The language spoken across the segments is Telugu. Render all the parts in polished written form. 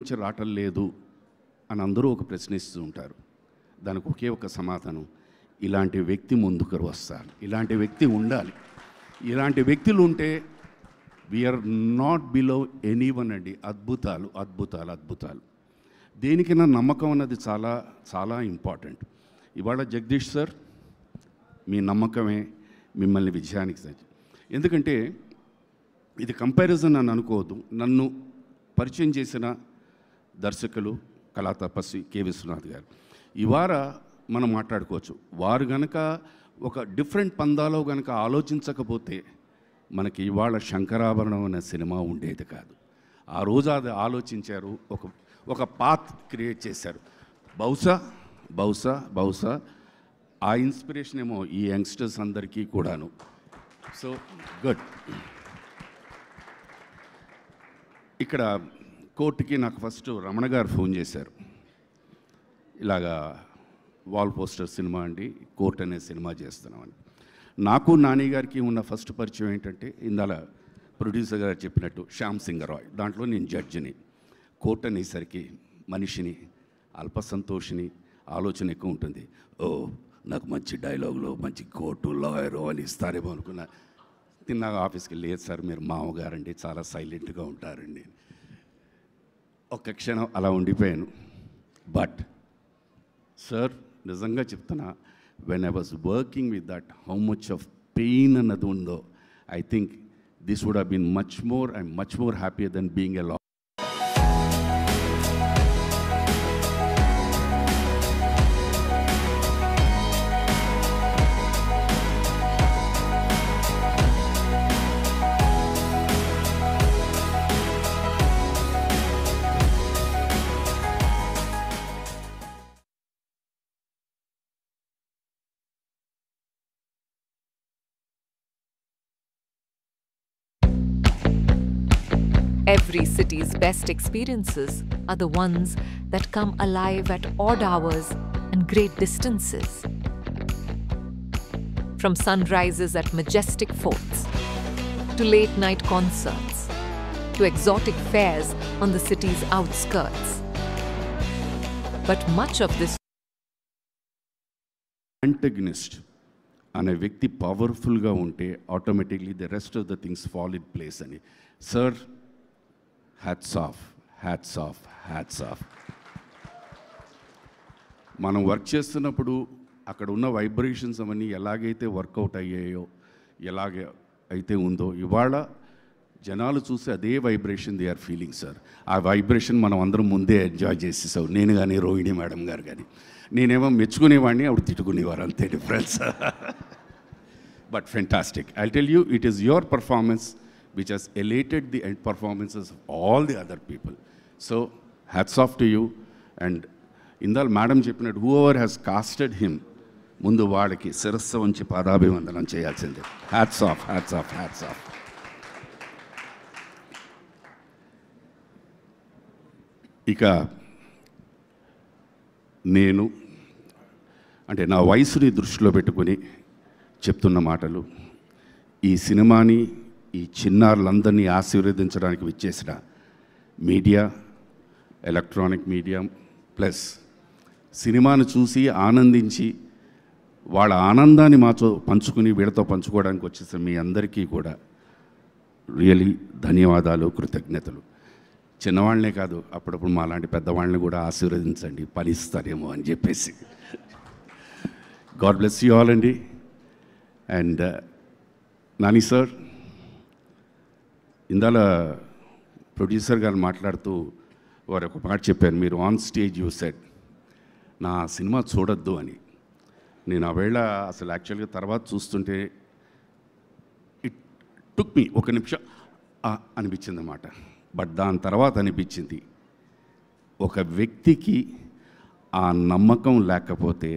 నుంచి రావటం లేదు అని అందరూ ఒక ప్రశ్నిస్తూ ఉంటారు. దానికి ఒకే ఒక సమాధానం, ఇలాంటి వ్యక్తి ముందుకు వస్తారు, ఇలాంటి వ్యక్తి ఉండాలి. ఇలాంటి వ్యక్తులు ఉంటే వీఆర్ నాట్ బిలో ఎనీవన్ అండి. అద్భుతాలు అద్భుతాలు అద్భుతాలు. దేనికైనా నమ్మకం అన్నది చాలా చాలా ఇంపార్టెంట్. ఇవాళ జగదీష్ సార్ మీ నమ్మకమే మిమ్మల్ని విజయానికి సార్. ఎందుకంటే ఇది కంపారిజన్ అని అనుకోవద్దు. నన్ను పరిచయం చేసిన దర్శకులు కళా తపస్వి కె విశ్వనాథ్ గారు. ఇవాళ మనం మాట్లాడుకోవచ్చు. వారు గనక ఒక డిఫరెంట్ పందాలో గనక ఆలోచించకపోతే మనకి ఇవాళ శంకరాభరణం అనే సినిమా ఉండేది కాదు. ఆ రోజు అది ఆలోచించారు, ఒక పాత్ క్రియేట్ చేశారు. బహుశా ఆ ఇన్స్పిరేషన్ ఏమో ఈ యంగ్స్టర్స్ అందరికీ కూడాను. So good. ఇక్కడ కోర్టుకి నాకు ఫస్ట్ రమణ గారు ఫోన్ చేశారు. ఇలాగా వాల్ పోస్టర్ సినిమా అండి, కోర్ట్ అనే సినిమా చేస్తున్నామని. నాకు నాని గారికి ఉన్న ఫస్ట్ పరిచయం ఏంటంటే, ఇందాల ప్రొడ్యూసర్ గారు చెప్పినట్టు శ్యామ్ సింగ్ రాయ్, దాంట్లో నేను జడ్జిని. కోర్ట్ అనేసరికి మనిషిని, అల్పసంతోషిని ఆలోచన ఎక్కువ ఉంటుంది. ఓ నాకు మంచి డైలాగులు, మంచి కోర్టు లాయరు అని ఇస్తారేమో అనుకున్నా. తిన్నాక ఆఫీస్కి లేదు సార్, మీరు మామగారండి, చాలా సైలెంట్గా ఉంటారండి. ఒక్క క్షణం అలా ఉండిపోయాను. బట్ సార్ నిజంగా చెప్తున్నా, when I was working with that how much of pain అన్నది ఉందో, I think this would have been much more happier then being a law. Every city's best experiences are the ones that come alive at odd hours and great distances. From sunrises at majestic forts, to late-night concerts, to exotic fairs on the city's outskirts. But much of this antagonist అనే వ్యక్తి పవర్ఫుల్గా ఉంటే automatically the rest of the things fall in place అని. Sir hats off. మనం వర్క్ చేస్తున్నప్పుడు అక్కడ ఉన్న వైబ్రేషన్స్ అవన్నీ ఎలాగైతే వర్కౌట్ అయ్యాయో, ఎలాగ అయితే ఉందో, ఇవాళ జనాలు చూసి అదే vibration they are feeling sir. ఆ వైబ్రేషన్ మనం అందరం ముందే ఎంజాయ్ చేసేసాం. నేను కానీ, రోహిణి మేడం గారు కానీ. నేనేమో మెచ్చుకునేవాడిని, ఆవిడ తిట్టుకునేవారు, అంతే difference. But fantastic. I tell you, it is your performance which has elated the end performances of all the other people. So hats off to you. And indal madam cheppinattu, whoever has casted him, mundu vaadiki sirassu vanchi paadabhivandanam cheyalsinde. Hats off. Ika నేను అంటే నా వయసుని దృష్టిలో పెట్టుకొని చెప్తున్న మాటలు, ఈ సినిమాని, ఈ చిన్నారులందరినీ ఆశీర్వదించడానికి విచ్చేసిన మీడియా, ఎలక్ట్రానిక్ మీడియా, ప్లస్ సినిమాను చూసి ఆనందించి వాళ్ళ ఆనందాన్ని మాతో పంచుకుని వీళ్ళతో పంచుకోవడానికి వచ్చేసిన మీ అందరికీ కూడా రియలీ ధన్యవాదాలు, కృతజ్ఞతలు. చిన్నవాళ్ళనే కాదు, అప్పుడప్పుడు మా లాంటి పెద్దవాళ్ళని కూడా ఆశీర్వదించండి, పనిస్తారేమో అని చెప్పేసి. గాడ్ బ్లెస్ యూ ఆల్ అండి. అండ్ నాని సార్, ఇందాల ప్రొడ్యూసర్ గారు మాట్లాడుతూ వారు ఒక మాట చెప్పారు, మీరు ఆన్ స్టేజ్ యూ సెడ్ నా సినిమా చూడొద్దు అని. నేను ఆ వేళ అసలు యాక్చువల్గా తర్వాత చూస్తుంటే ఇట్ టుక్ మీ ఒక నిమిషం అనిపించింది అన్నమాట. బట్ దాని తర్వాత అనిపించింది, ఒక వ్యక్తికి ఆ నమ్మకం లేకపోతే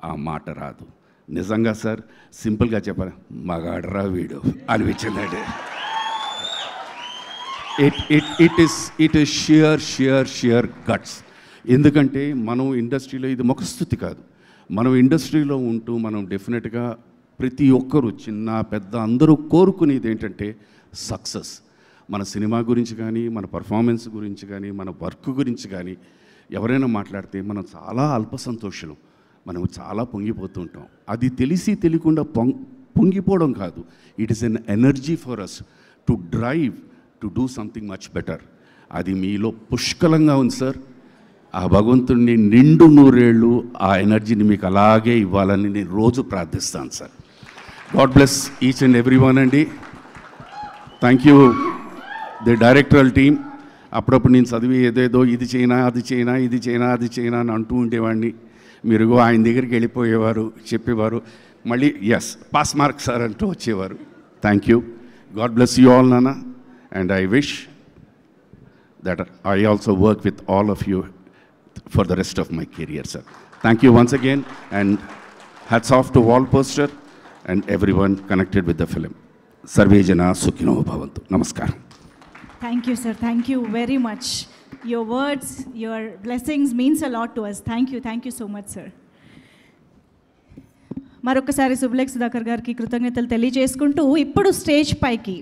ఆ మాట రాదు. నిజంగా సార్, సింపుల్గా చెప్పాలి, మగాడరా వీడు అనిపించిందండి. It is shear guts. ఎందుకంటే మనం ఇండస్ట్రీలో, ఇది ముఖస్తుతి కాదు, మనం ఇండస్ట్రీలో ఉంటూ మనం డెఫినెట్గా ప్రతి ఒక్కరు, చిన్న పెద్ద అందరూ కోరుకునేది ఏంటంటే సక్సెస్. మన సినిమా గురించి కానీ, మన పర్ఫార్మెన్స్ గురించి కానీ, మన వర్క్ గురించి కానీ ఎవరైనా మాట్లాడితే మనం చాలా అల్పసంతోషులు, మనం చాలా పొంగిపోతూ ఉంటాం. అది తెలిసి తెలియకుండా పొంగిపోవడం కాదు, it is an energy for us to drive to do something much better. అది మీలో పుష్కలంగా ఉంది సార్. ఆ భగవంతుడిని నిండు నూరేళ్ళు ఆ ఎనర్జీని మీకు అలాగే ఇవ్వాలని నేను రోజు ప్రార్థిస్తాను sir. God bless each and every one అండి. Thank you the directorial team. అప్పుడప్పుడు నేను చదివి ఏదేదో ఇది చేయనా అది చేయనా ఇది చేయనా అది చేయనా అని అంటూ ఉండేవాడిని. మీరు ఆయన దగ్గరికి వెళ్ళిపోయేవారు, చెప్పేవారు, మళ్ళీ ఎస్ పాస్ మార్క్ సార్ అంటూ వచ్చేవారు. Thank you. God bless you all నాన్న. And I wish that I also work with all of you for the rest of my career, sir. Thank you once again, and hats off to Wall Poster and everyone connected with the film. Sarve Jana Sukhino Bhavantu. Namaskaram. Thank you, sir. Thank you very much. Your words, your blessings means a lot to us. Thank you so much, sir. మరొకసారి శుభలేఖ సుధాకర్ గారికి కృతజ్ఞతలు తెలియజేసుకుంటూ ఇప్పుడు స్టేజ్ పైకి